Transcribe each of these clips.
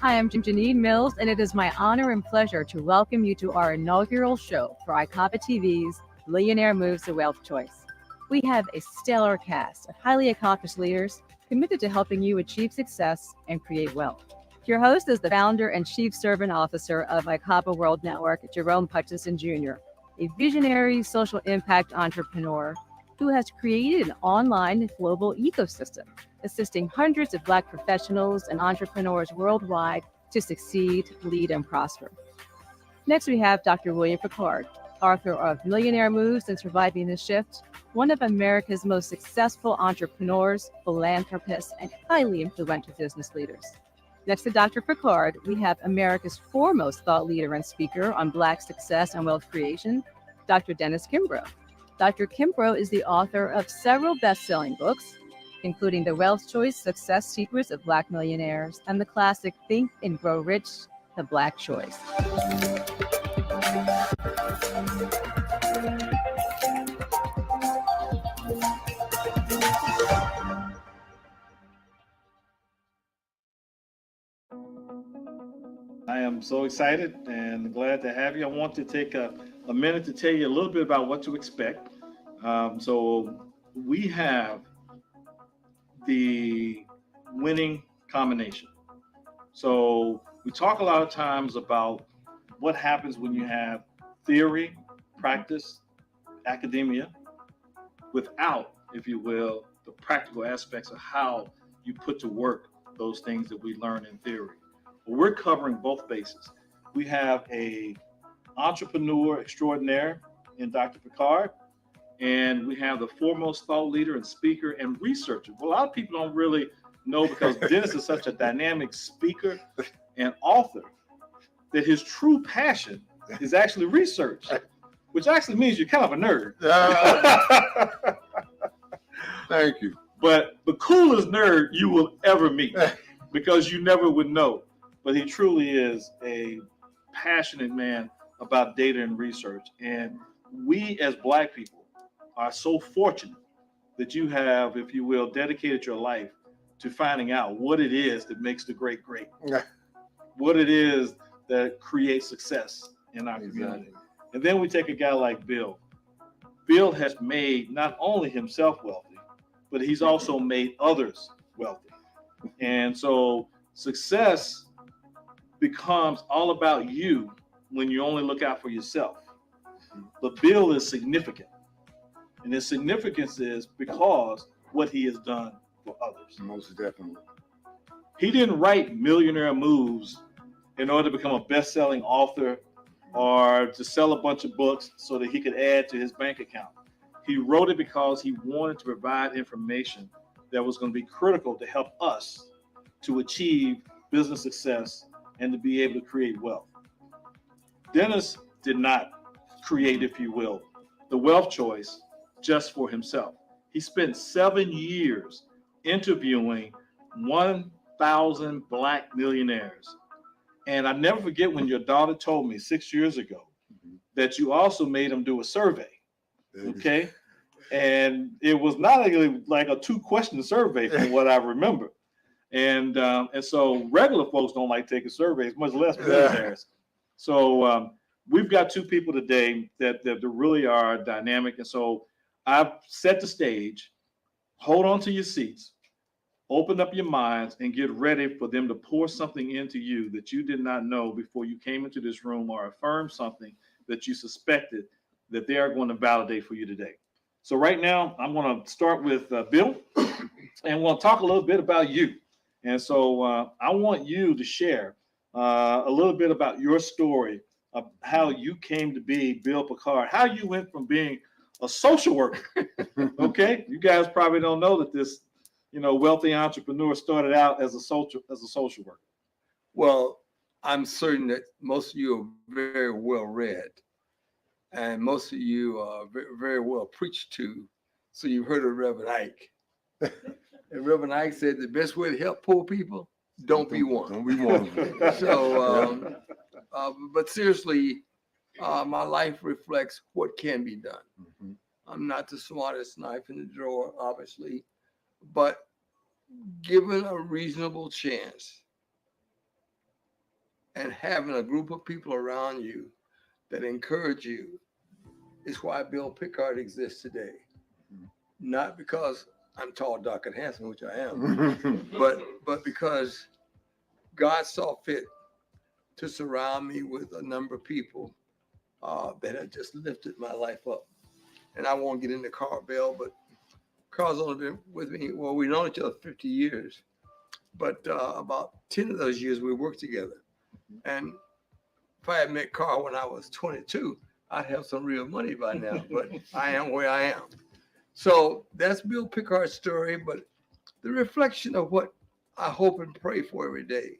Hi, I'm Janine Mills, and it is my honor and pleasure to welcome you to our inaugural show for ICAPA TV's Millionaire Moves to Wealth Choice. We have a stellar cast of highly accomplished leaders committed to helping you achieve success and create wealth. Your host is the founder and chief servant officer of ICAPA World Network, Jerome Hutchison Jr., a visionary social impact entrepreneur who has created an online global ecosystem, assisting hundreds of Black professionals and entrepreneurs worldwide to succeed, lead, and prosper. Next, we have Dr. William Picard, author of Millionaire Moves and Surviving the Shift, one of America's most successful entrepreneurs, philanthropists, and highly influential business leaders. Next to Dr. Picard, we have America's foremost thought leader and speaker on Black success and wealth creation, Dr. Dennis Kimbrough. Dr. Kimbrough is the author of several best-selling books, including The Wealth Choice: Success Secrets of Black Millionaires and the classic Think and Grow Rich: The Black Choice. I am so excited and glad to have you. I want to take a minute to tell you a little bit about what to expect. So we have the winning combination. So we talk a lot of times about what happens when you have theory, practice, academia, without, if you will, the practical aspects of how you put to work those things that we learn in theory. Well, we're covering both bases. We have a entrepreneur extraordinaire in Dr. Picard, and we have the foremost thought leader and speaker and researcher. Well, a lot of people don't really know, because Dennis is such a dynamic speaker and author, that his true passion is actually research, which actually means you're kind of a nerd. Thank you. But the coolest nerd you will ever meet, because you never would know. But he truly is a passionate man about data and research. And we as Black people are so fortunate that you have, if you will, dedicated your life to finding out what it is that makes the great great, what it is that creates success in our community. And then we take a guy like Bill. Bill has made not only himself wealthy, but he's also made others wealthy. And so success becomes all about you when you only look out for yourself. But Bill is significant. And his significance is because what he has done for others. Most definitely. He didn't write Millionaire Moves in order to become a best-selling author or to sell a bunch of books so that he could add to his bank account. He wrote it because he wanted to provide information that was going to be critical to help us to achieve business success and to be able to create wealth. Dennis did not create, if you will, the wealth choice just for himself. He spent 7 years interviewing 1,000 Black millionaires. And I never forget when your daughter told me 6 years ago that you also made them do a survey. Okay. And it was not like a 2-question survey from what I remember. And so regular folks don't like taking surveys, much less millionaires. So we've got 2 people today that really are dynamic. And so I've set the stage. Hold on to your seats, open up your minds, and get ready for them to pour something into you that you did not know before you came into this room, or affirm something that you suspected that they are going to validate for you today. So right now, I'm going to start with Bill, and we'll talk a little bit about you. And so I want you to share a little bit about your story of how you came to be Bill Picard, how you went from being a social worker. Okay, you guys probably don't know that this, wealthy entrepreneur started out as a social worker. Well, I'm certain that most of you are very well read, and most of you are very, very well preached to. So you've heard of Reverend Ike. And Reverend Ike said the best way to help poor people, don't be one. Don't be one. So, but seriously, my life reflects what can be done. I'm not the smartest knife in the drawer, obviously, but given a reasonable chance and having a group of people around you that encourage you is why Bill Pickard exists today. Not because I'm tall, dark, and handsome, which I am, but because God saw fit to surround me with a number of people that have just lifted my life up. And I won't get into Carl Bell, but Carl's only been with me. Well, we've known each other 50 years, but about 10 of those years we worked together. And if I had met Carl when I was 22, I'd have some real money by now, but I am where I am. So that's Bill Pickard's story, but the reflection of what I hope and pray for every day,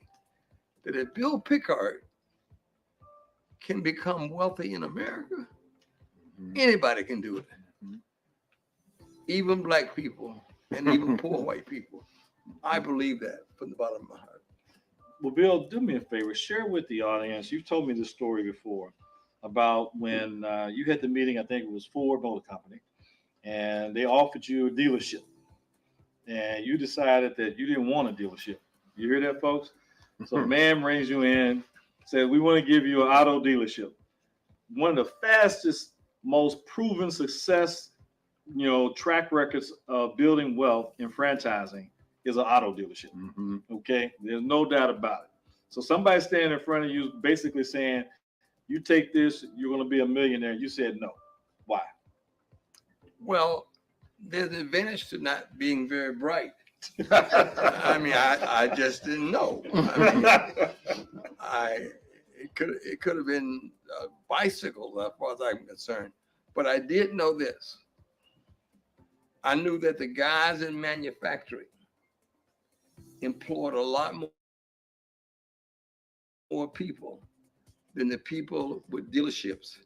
that if Bill Pickard can become wealthy in America, anybody can do it. Even black people and even poor white people. I believe that from the bottom of my heart. Well, Bill, do me a favor. Share with the audience. You've told me this story before about when you had the meeting. I think it was Ford Motor Company, and they offered you a dealership, and you decided that you didn't want a dealership. You hear that, folks? So, a man brings you in, says, "We want to give you an auto dealership." One of the fastest, most proven success, track records of building wealth in franchising is an auto dealership. Okay, there's no doubt about it. So somebody standing in front of you basically saying, "You take this, you're going to be a millionaire." You said no. Why? Well, there's an advantage to not being very bright. I mean, I just didn't know. It could have been a bicycle as far as I'm concerned. But I did know this. I knew that the guys in manufacturing employed a lot more people than the people with dealerships.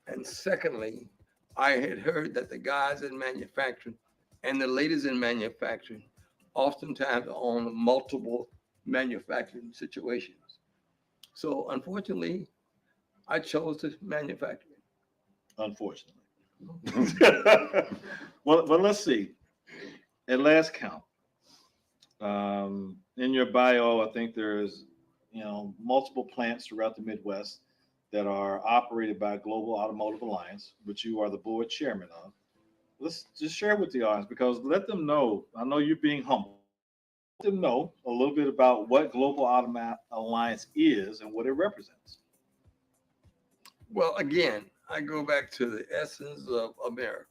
And secondly, I had heard that the guys in manufacturing and the ladies in manufacturing oftentimes own multiple manufacturing situations. So unfortunately, I chose to manufacture. Unfortunately. well, let's see. At last count, in your bio, I think there's multiple plants throughout the Midwest that are operated by Global Automotive Alliance, which you are the board chairman of. Let's just share with the audience, because let them know. I know you're being humble. Let them know a little bit about what Global Automotive Alliance is and what it represents. Well, again, I go back to the essence of America.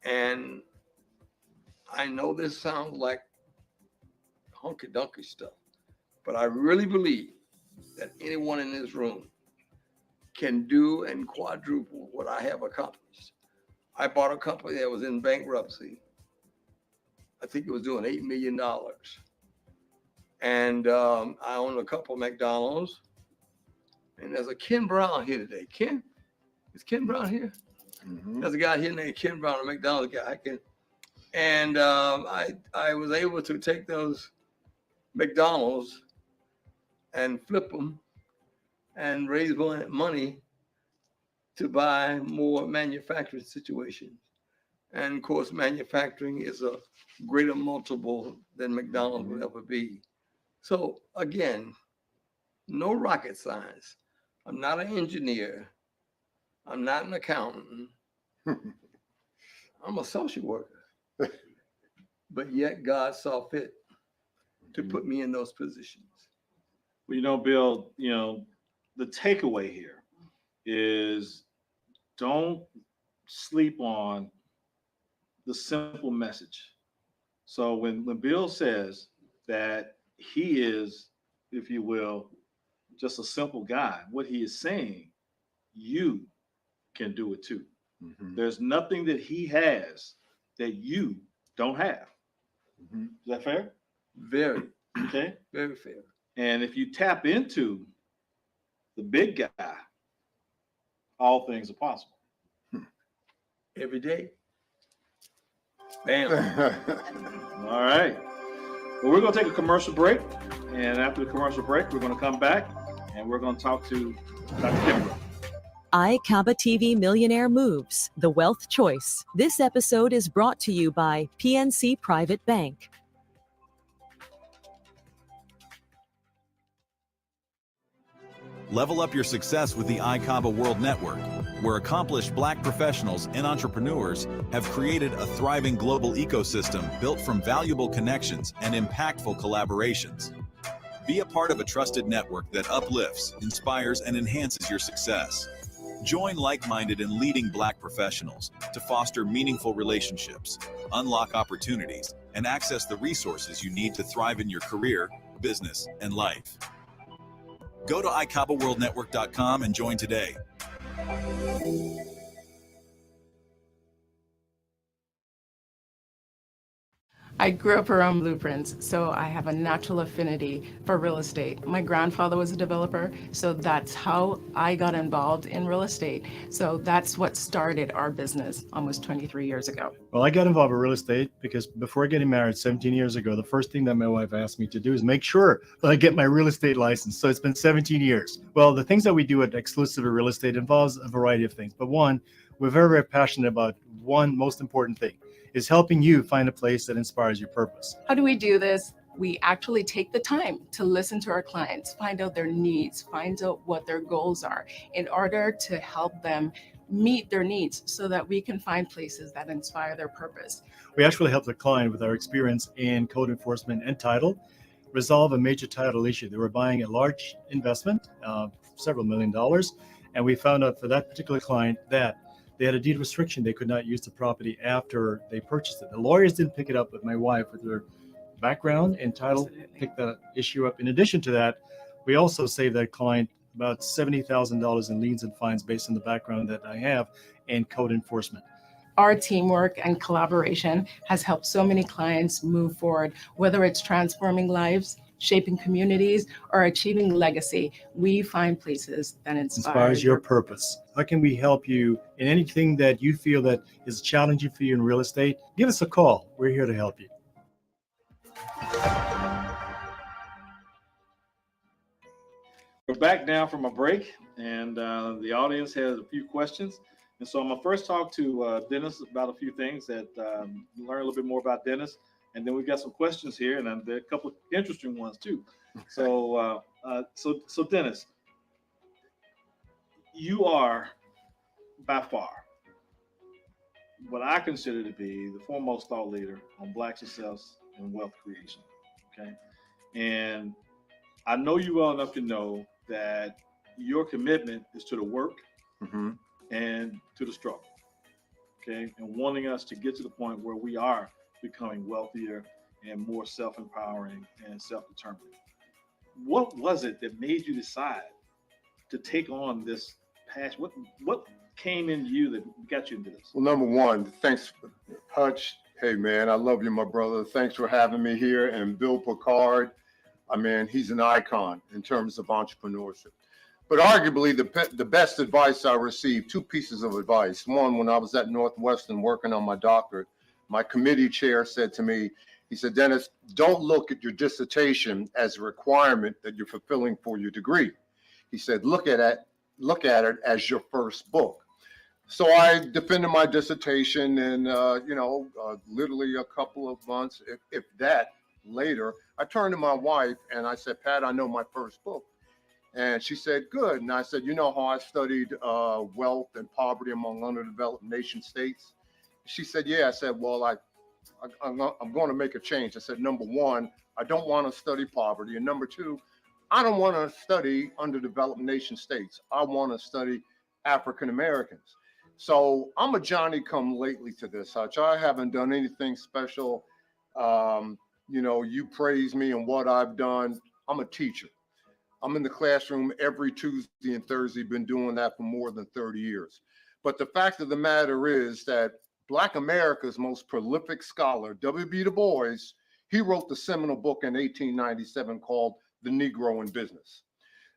And I know this sounds like hunky-dunky stuff, but I really believe that anyone in this room can do and quadruple what I have accomplished. I bought a company that was in bankruptcy. I think it was doing $8 million. And I own a couple of McDonald's. And there's a Ken Brown here today. Ken? Is Ken Brown here? There's a guy here named Ken Brown, a McDonald's guy. And I was able to take those McDonald's and flip them and raise money to buy more manufacturing situations. And of course, manufacturing is a greater multiple than McDonald's would ever be. So again, no rocket science. I'm not an engineer. I'm not an accountant. I'm a social worker. But yet God saw fit to put me in those positions. Well, Bill, the takeaway here is don't sleep on the simple message. So when Bill says that he is, if you will, just a simple guy, what he is saying, you can do it too. There's nothing that he has that you don't have. Is that fair? Very, Okay. very fair. And if you tap into the big guy, all things are possible. Every day. Bam. All right. Well, we're going to take a commercial break. And after the commercial break, we're going to come back and we're going to talk to Dr. Kimbrough. iCaba TV Millionaire Moves, the wealth choice. This episode is brought to you by PNC Private Bank. Level up your success with the iCaba World Network, where accomplished Black professionals and entrepreneurs have created a thriving global ecosystem built from valuable connections and impactful collaborations. Be a part of a trusted network that uplifts, inspires, and enhances your success. Join like-minded and leading Black professionals to foster meaningful relationships, unlock opportunities, and access the resources you need to thrive in your career, business, and life. Go to iCabaWorldNetwork.com and join today. I grew up around blueprints, so I have a natural affinity for real estate. My grandfather was a developer, so that's how I got involved in real estate. So that's what started our business almost 23 years ago. Well, I got involved in real estate because before getting married 17 years ago, the first thing that my wife asked me to do is make sure that I get my real estate license. So it's been 17 years. Well, the things that we do at Exclusive Real Estate involves a variety of things. But one, we're very, very passionate about one most important thing is helping you find a place that inspires your purpose. How do we do this? We actually take the time to listen to our clients, find out their needs, find out what their goals are in order to help them meet their needs so that we can find places that inspire their purpose. We actually help the client with our experience in code enforcement and title resolve a major title issue. They were buying a large investment, several $1 million, and we found out for that particular client that they had a deed restriction. They could not use the property after they purchased it. The lawyers didn't pick it up, but my wife, with her background and title, picked the issue up. In addition to that, we also saved that client about $70,000 in liens and fines based on the background that I have in code enforcement. Our teamwork and collaboration has helped so many clients move forward, whether it's transforming lives, shaping communities, or achieving legacy. We find places that Inspires your purpose. How can we help you in anything that you feel that is challenging for you in real estate? Give us a call. We're here to help you. We're back now from a break, and the audience has a few questions. And so I'm going to first talk to Dennis about a few things that learn a little bit more about Dennis. And then we've got some questions here, and there are a couple of interesting ones too. So, so Dennis, you are by far what I consider to be the foremost thought leader on Black success and wealth creation. Okay, and I know you well enough to know that your commitment is to the work and to the struggle. Okay, and wanting us to get to the point where we are becoming wealthier and more self-empowering and self-determined. What was it that made you decide to take on this passion? What came into you that got you into this? Well, number one, thanks, Hutch. Hey, man, I love you, my brother. Thanks for having me here. And Bill Picard, I mean, he's an icon in terms of entrepreneurship. But arguably, the best advice I received, two pieces of advice. One, when I was at Northwestern working on my doctorate, my committee chair said to me, he said, Dennis, don't look at your dissertation as a requirement that you're fulfilling for your degree. He said, look at it as your first book. So I defended my dissertation, and literally a couple of months, if that, later, I turned to my wife and I said, Pat, I know my first book. And she said, good. And I said, you know how I studied wealth and poverty among underdeveloped nation states? She said, yeah. I said, well, I'm going to make a change. I said, number one, I don't want to study poverty. And number two, I don't want to study underdeveloped nation states. I want to study African Americans. So I'm a Johnny come lately to this, Hutch. I haven't done anything special. You praise me and what I've done. I'm a teacher. I'm in the classroom every Tuesday and Thursday, been doing that for more than 30 years. But the fact of the matter is that Black America's most prolific scholar, W.B. Du Bois, he wrote the seminal book in 1897 called The Negro in Business.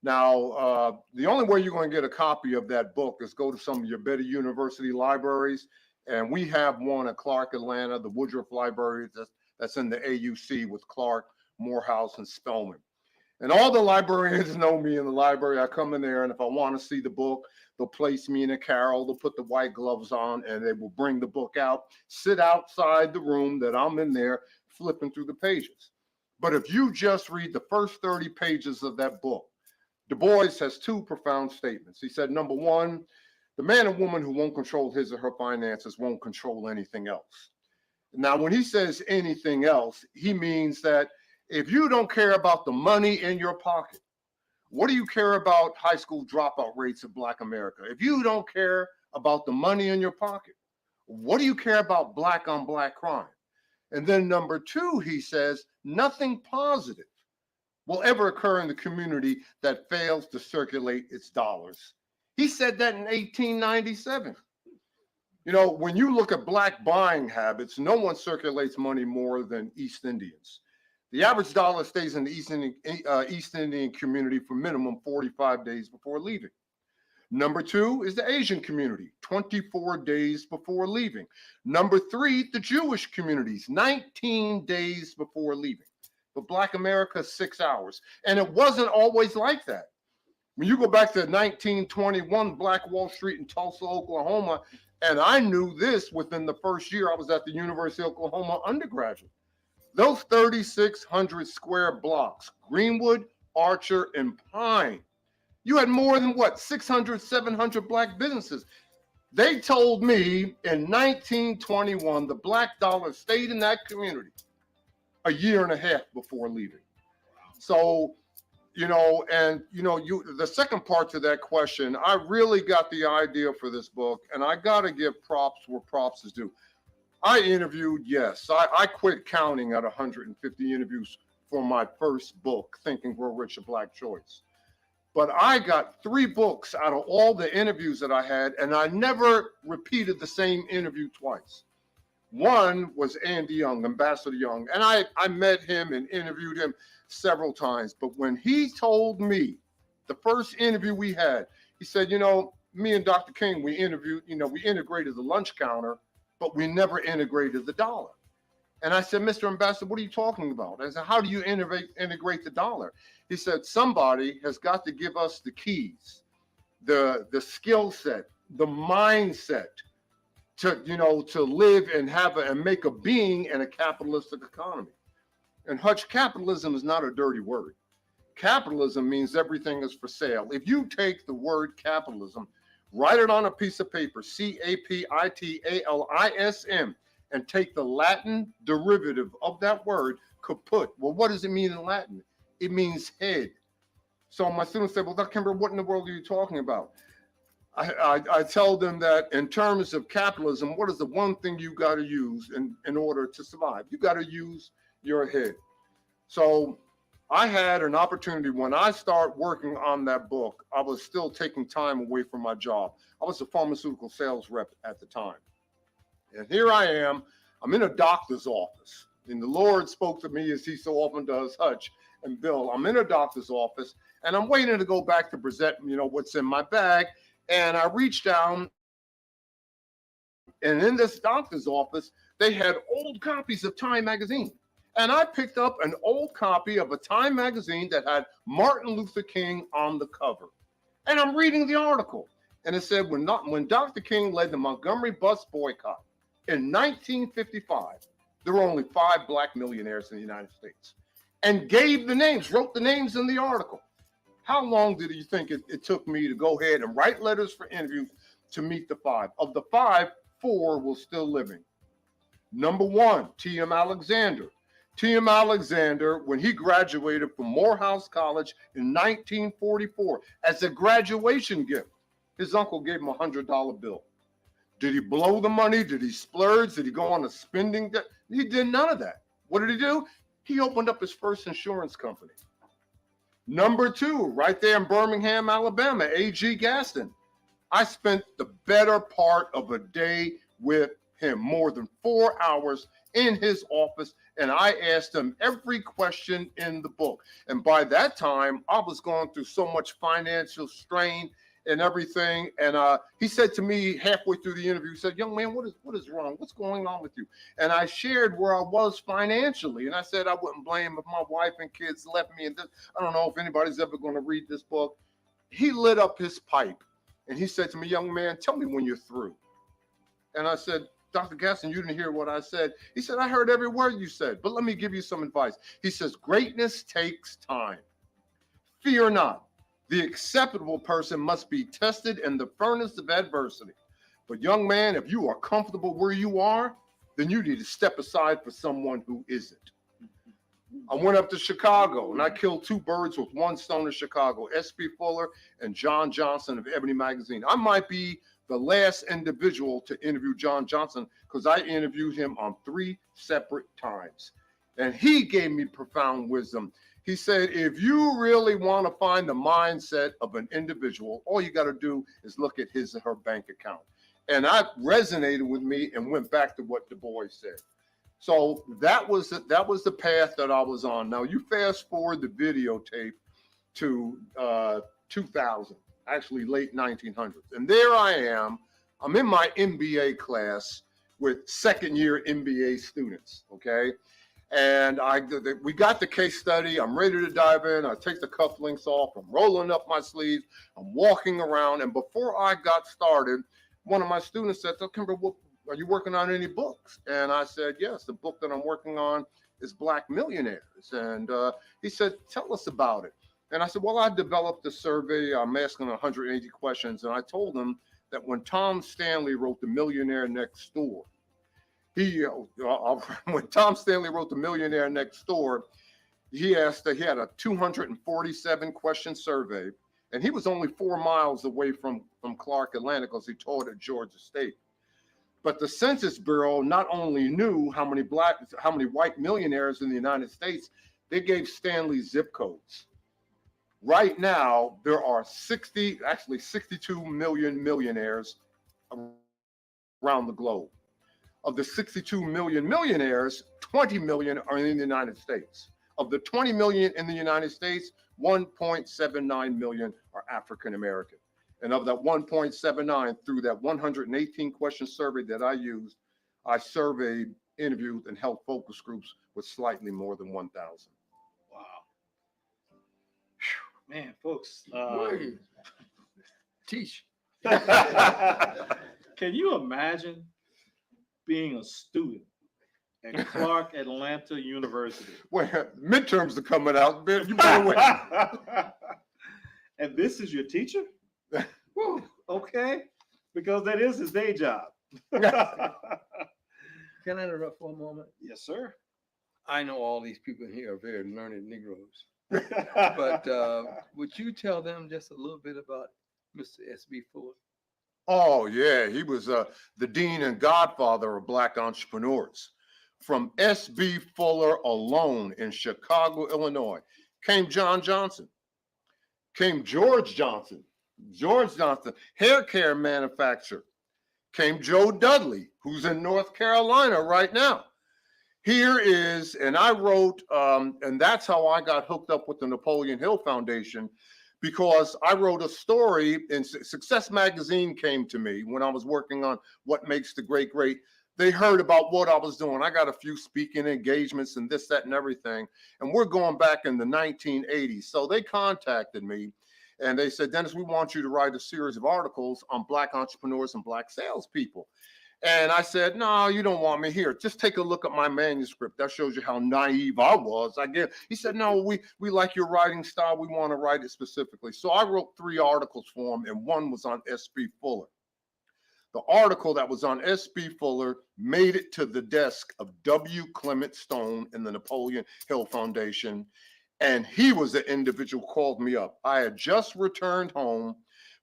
Now, the only way you're going to get a copy of that book is go to some of your better university libraries. And we have one at Clark, Atlanta, the Woodruff Library that's in the AUC with Clark, Morehouse, and Spelman. And all the librarians know me in the library. I come in there, and if I want to see the book They'll place me in a carrel, they'll put the white gloves on, and they will bring the book out, sit outside the room that I'm in there, flipping through the pages. But if you just read the first 30 pages of that book, Du Bois has two profound statements. He said, number one, the man and woman who won't control his or her finances won't control anything else. Now, when he says anything else, he means that if you don't care about the money in your pocket, what do you care about high school dropout rates of Black America? If you don't care about the money in your pocket, what do you care about Black on Black crime? And then number two, he says, nothing positive will ever occur in the community that fails to circulate its dollars. He said that in 1897. You know, when you look at Black buying habits, no one circulates money more than East Indians. The average dollar stays in the East Indian community for minimum 45 days before leaving. Number two is the Asian community, 24 days before leaving. Number three, the Jewish communities, 19 days before leaving. But Black America, 6 hours. And it wasn't always like that. When you go back to 1921, Black Wall Street in Tulsa, Oklahoma, and I knew this within the first year I was at the University of Oklahoma undergraduate. Those 3,600 square blocks, Greenwood, Archer, and Pine, you had more than what, 600, 700 Black businesses. They told me in 1921, the Black dollar stayed in that community a year and a half before leaving. So, you know, and, you know, the second part to that question, I really got the idea for this book, and I got to give props where props is due. I interviewed, yes, I quit counting at 150 interviews for my first book, Think and Grow Rich, A Black Choice. But I got 3 books out of all the interviews that I had, and I never repeated the same interview twice. One was Andy Young, Ambassador Young, and I met him and interviewed him several times. But when he told me, the first interview we had, he said, you know, me and Dr. King, we interviewed, you know, we integrated the lunch counter, but we never integrated the dollar. And I said, Mr. Ambassador, what are you talking about? I said, how do you integrate the dollar? He said, somebody has got to give us the keys, the skill set, the mindset to, you know, to live and have and make a being in a capitalistic economy. And Hutch, capitalism is not a dirty word. Capitalism means everything is for sale. If you take the word capitalism, write it on a piece of paper, C-A-P-I-T-A-L-I-S-M, and take the Latin derivative of that word, kaput. Well, what does it mean in Latin? It means head. So my students say, well, Dr. Kimber, what in the world are you talking about? I tell them that in terms of capitalism, what is the one thing you got to use in order to survive? You got to use your head. So I had an opportunity when I started working on that book. I was still taking time away from my job. I was a pharmaceutical sales rep at the time. And here I am, I'm in a doctor's office. And the Lord spoke to me as he so often does, Hutch and Bill. I'm in a doctor's office and I'm waiting to go back to present, you know, what's in my bag. And I reached down, and in this doctor's office, they had old copies of Time magazine. And I picked up an old copy of a Time magazine that had Martin Luther King on the cover. And I'm reading the article. And it said, when Dr. King led the Montgomery bus boycott in 1955, there were only 5 Black millionaires in the United States. And gave the names, wrote the names in the article. How long did you think it took me to go ahead and write letters for interviews to meet the 5? Of the 5, 4 were still living. Number 1, T.M. Alexander. T.M. Alexander, when he graduated from Morehouse College in 1944, as a graduation gift, his uncle gave him a $100 bill. Did he blow the money? Did he splurge? Did he go on a spending debt? He did none of that. What did he do? He opened up his first insurance company. Number 2, right there in Birmingham, Alabama, A.G. Gaston. I spent the better part of a day with him, more than 4 hours in his office, and I asked him every question in the book. And by that time, I was going through so much financial strain and everything. And he said to me halfway through the interview, he said, young man, what is wrong? What's going on with you? And I shared where I was financially. And I said I wouldn't blame if my wife and kids left me. And this, I don't know if anybody's ever going to read this book. He lit up his pipe And he said to me, young man, tell me when you're through. And I said, Dr. Gaston, you didn't hear what I said. He said, I heard every word you said, but let me give you some advice. He says, greatness takes time. Fear not. The acceptable person must be tested in the furnace of adversity. But young man, if you are comfortable where you are, then you need to step aside for someone who isn't. I went up to Chicago and I killed two birds with one stone in Chicago, S.P. Fuller and John Johnson of Ebony Magazine. I might be the last individual to interview John Johnson because I interviewed him on 3 separate times. And he gave me profound wisdom. He said, if you really want to find the mindset of an individual, all you got to do is look at his or her bank account. And that resonated with me and went back to what Du Bois said. So that was the path that I was on. Now you fast forward the videotape to 2000, actually late 1900s. And there I am. I'm in my MBA class with second-year MBA students, okay? And we got the case study. I'm ready to dive in. I take the cufflinks off. I'm rolling up my sleeves. I'm walking around. And before I got started, one of my students said, Kimber, are you working on any books? And I said, yes, the book that I'm working on is Black Millionaires. And he said, tell us about it. And I said, well, I developed a survey. I'm asking 180 questions. And I told him that when Tom Stanley wrote The Millionaire Next Door, when Tom Stanley wrote The Millionaire Next Door, he had a 247 question survey, and he was only 4 miles away from Clark, Atlanta, because he taught at Georgia State. But the Census Bureau not only knew how many white millionaires in the United States, they gave Stanley zip codes. Right now, there are 62 million millionaires around the globe. Of the 62 million millionaires, 20 million are in the United States. Of the 20 million in the United States, 1.79 million are African American. And of that 1.79, through that 118 question survey that I used, I surveyed, interviewed, and held focus groups with slightly more than 1,000. Wow. Whew. Man, folks. Teach. Can you imagine being a student at Clark Atlanta University? Well, midterms are coming out. You better wait. And this is your teacher? Whew, okay, because that is his day job. Can I interrupt for a moment? Yes, sir. I know all these people here are very learned Negroes. But would you tell them just a little bit about Mr. S.B. Fuller? Oh, yeah. He was the dean and godfather of Black entrepreneurs. From S.B. Fuller alone in Chicago, Illinois, came John Johnson, came George Johnson, hair care manufacturer, came Joe Dudley, who's in North Carolina right now. Here is, and I wrote, and that's how I got hooked up with the Napoleon Hill Foundation, because I wrote a story, and Success Magazine came to me when I was working on What Makes the Great Great. They heard about what I was doing. I got a few speaking engagements and this, that, and everything. And we're going back in the 1980s. So they contacted me and they said, Dennis, we want you to write a series of articles on Black entrepreneurs and Black salespeople. And I said, no, you don't want me here. Just take a look at my manuscript. That shows you how naive I was. He said, no, we like your writing style. We want to write it specifically. So I wrote 3 articles for him, and one was on S.B. Fuller. The article that was on S.B. Fuller made it to the desk of W. Clement Stone in the Napoleon Hill Foundation. And he was the individual who called me up. I had just returned home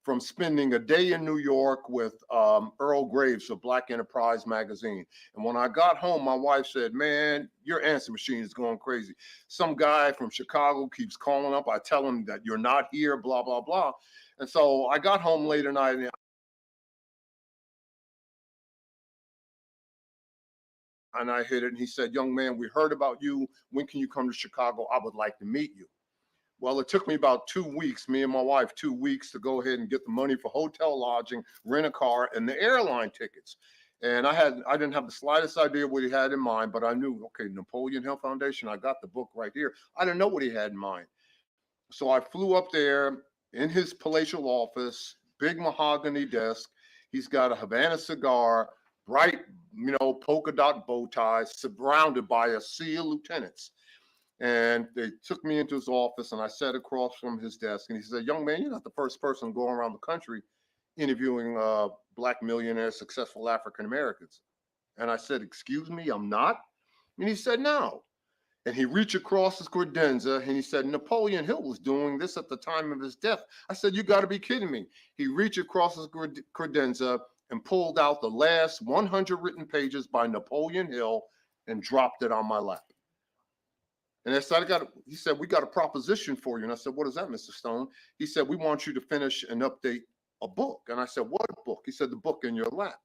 from spending a day in New York with Earl Graves of Black Enterprise magazine. And when I got home, my wife said, man, your answer machine is going crazy. Some guy from Chicago keeps calling up. I tell him that you're not here, blah, blah, blah. And so I got home late at night and I hit it. And he said, young man, we heard about you. When can you come to Chicago? I would like to meet you. Well, it took me about 2 weeks, me and my wife, 2 weeks to go ahead and get the money for hotel lodging, rent a car, and the airline tickets. And I didn't have the slightest idea what he had in mind, but I knew, okay, Napoleon Hill Foundation, I got the book right here. I didn't know what he had in mind. So I flew up there in his palatial office, big mahogany desk. He's got a Havana cigar, bright, polka dot bow tie, surrounded by a sea of lieutenants. And they took me into his office, and I sat across from his desk. And he said, "Young man, you're not the first person going around the country interviewing Black millionaires, successful African Americans." And I said, "Excuse me, I'm not?" And he said, "No." And he reached across his credenza and he said, "Napoleon Hill was doing this at the time of his death." I said, "You got to be kidding me." He reached across his credenza and pulled out the last 100 written pages by Napoleon Hill and dropped it on my lap. And I said, he said, "We got a proposition for you." And I said, "What is that, Mr. Stone?" He said, "We want you to finish and update a book." And I said, "What book?" He said, "The book in your lap."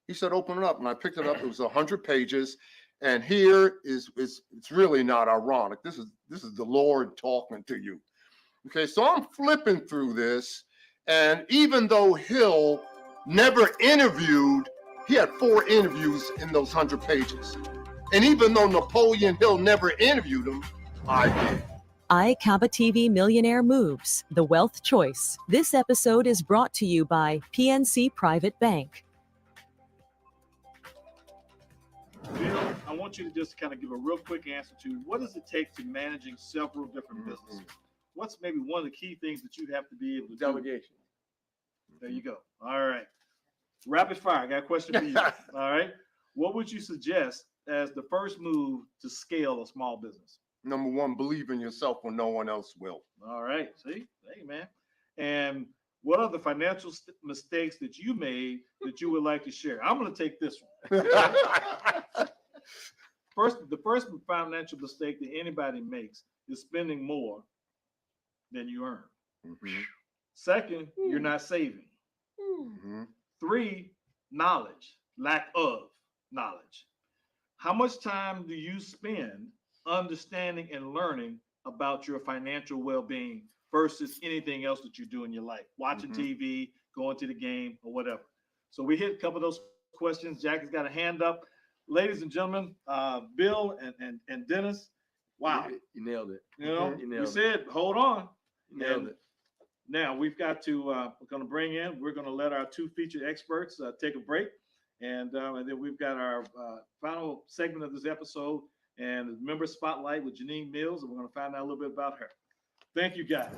He said, "Open it up." And I picked it up. It was 100 pages. And here it's really not ironic. This is the Lord talking to you. Okay, so I'm flipping through this. And even though Hill never interviewed, he had 4 interviews in those 100 pages. And even though Napoleon Hill never interviewed him, I did. iCaba TV Millionaire Moves, the wealth choice. This episode is brought to you by PNC Private Bank. Bill, I want you to just kind of give a real quick answer to what does it take to managing several different businesses? What's maybe one of the key things that you have to be able to do? Delegation. There you go. All right. Rapid fire. I got a question for you. All right. What would you suggest as the first move to scale a small business? Number 1, believe in yourself when no one else will. All right. See? Hey, man. And what are the financial mistakes that you made that you would like to share? I'm going to take this one. The first financial mistake that anybody makes is spending more than you earn. Mm-hmm. Second, you're not saving. Mm-hmm. 3, knowledge, lack of knowledge. How much time do you spend understanding and learning about your financial well-being versus anything else that you do in your life? Watching TV, going to the game, or whatever. So we hit a couple of those questions. Jackie's got a hand up. Ladies and gentlemen, Bill and Dennis, wow. You nailed it. You said, hold on. You nailed it. Now we've got to, we're going to let our 2 featured experts take a break. And then we've got our final segment of this episode and member spotlight with Janine Mills. And we're going to find out a little bit about her. Thank you, guys.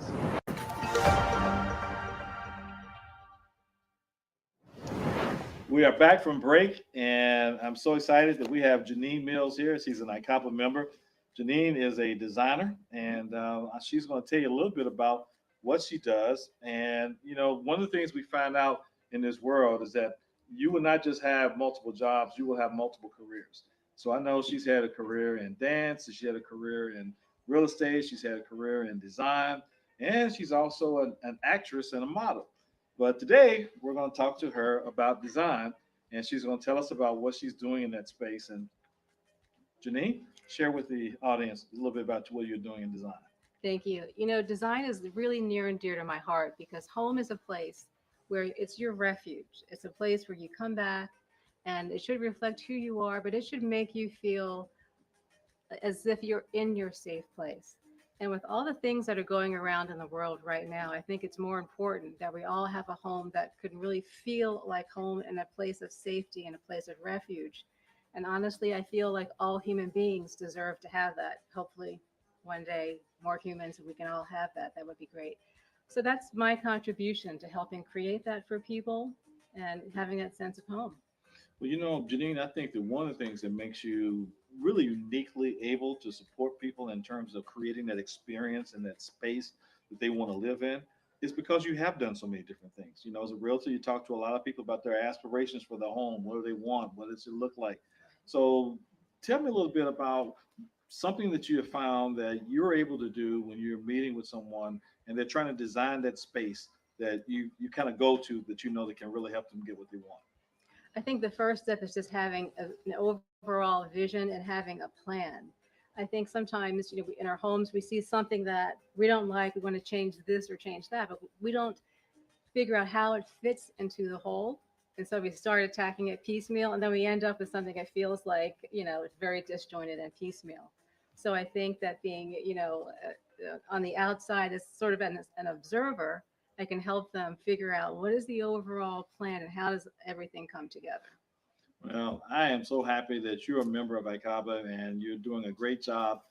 We are back from break, and I'm so excited that we have Janine Mills here. She's an iCaba member. Janine is a designer, and she's going to tell you a little bit about what she does. And, one of the things we find out in this world is that you will not just have multiple jobs, you will have multiple careers. So I know she's had a career in dance, she had a career in real estate, she's had a career in design, and she's also an actress and a model. But today we're going to talk to her about design, and she's going to tell us about what she's doing in that space. And Janine, share with the audience a little bit about what you're doing in design. Thank you. Design is really near and dear to my heart because home is a place where it's your refuge. It's a place where you come back, and it should reflect who you are, but it should make you feel as if you're in your safe place. And with all the things that are going around in the world right now, I think it's more important that we all have a home that could really feel like home and a place of safety and a place of refuge. And honestly, I feel like all human beings deserve to have that. Hopefully one day more humans, we can all have that. That would be great. So that's my contribution to helping create that for people and having that sense of home. Well, Janine, I think that one of the things that makes you really uniquely able to support people in terms of creating that experience and that space that they want to live in is because you have done so many different things. As a realtor, you talk to a lot of people about their aspirations for their home. What do they want? What does it look like? So tell me a little bit about something that you have found that you're able to do when you're meeting with someone and they're trying to design that space that you kind of go to that that can really help them get what they want. I think the first step is just having an overall vision and having a plan. I think sometimes, in our homes, we see something that we don't like. We want to change this or change that, but we don't figure out how it fits into the whole. And so we start attacking it piecemeal, and then we end up with something that feels like, it's very disjointed and piecemeal. So I think that being, on the outside is sort of an observer, I can help them figure out what is the overall plan and how does everything come together. Well, I am so happy that you're a member of ICABA and you're doing a great job.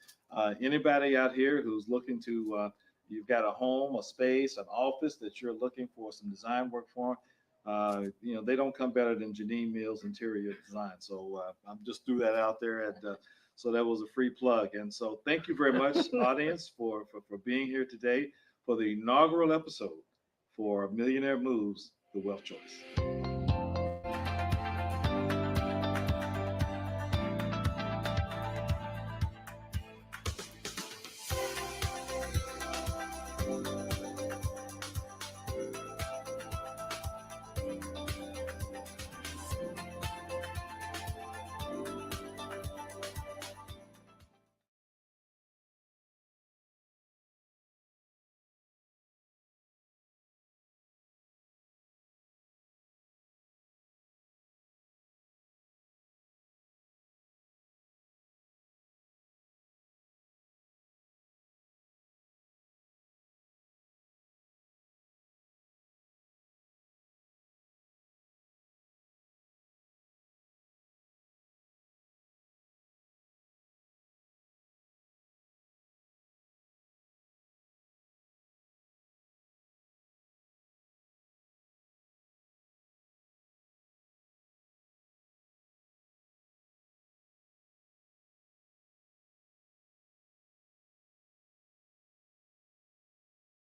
Anybody out here who's looking to, you've got a home, a space, an office that you're looking for some design work for, they don't come better than Janine Mills Interior Design. So I'm just threw that out there. And so that was a free plug. And so thank you very much, audience, for being here today for the inaugural episode for Millionaire Moves, The Wealth Choice.